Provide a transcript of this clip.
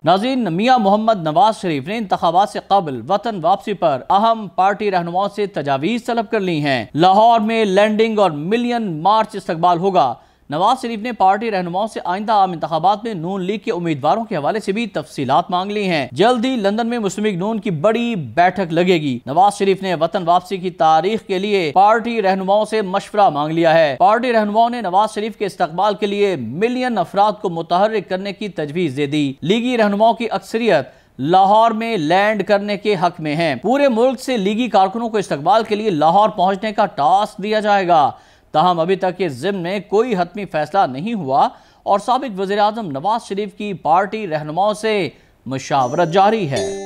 ناظرین، میاں محمد نواز شریف نے انتخابات سے قبل وطن واپسی پر اہم پارٹی رہنماؤں سے تجاویز طلب کر لی ہیں۔ لاہور میں لینڈنگ اور ملین مارچ استقبال ہوگا۔ نواز شریف نے پارٹی رہنماؤں سے آئندہ عام انتخابات میں نون لیگ کے امیدواروں کے حوالے سے بھی تفصیلات مانگ لی ہیں۔ جلد ہی لندن میں مسلم لیگ نون کی بڑی بیٹھک لگے گی۔ نواز شریف نے وطن واپسی کی تاریخ کے لیے پارٹی رہنماؤں سے مشورہ مانگ لیا ہے۔ پارٹی رہنماؤں نے نواز شریف کے استقبال کے لیے ملین افراد کو متحرک کرنے کی تجویز دے دی۔ لیگی رہنماؤں کی اکثریت لاہور میں لینڈ کرنے کے حق میں ہیں۔ پورے ملک سے لیگی کارکنوں کو استقبال کے لیے لاہور پہنچنے کا ٹاسک دیا جائے گا۔ تاہم ابھی تک اس ضمن میں کوئی حتمی فیصلہ نہیں ہوا اور سابق وزیر اعظم نواز شریف کی پارٹی رہنماؤں سے مشاورت جاری ہے۔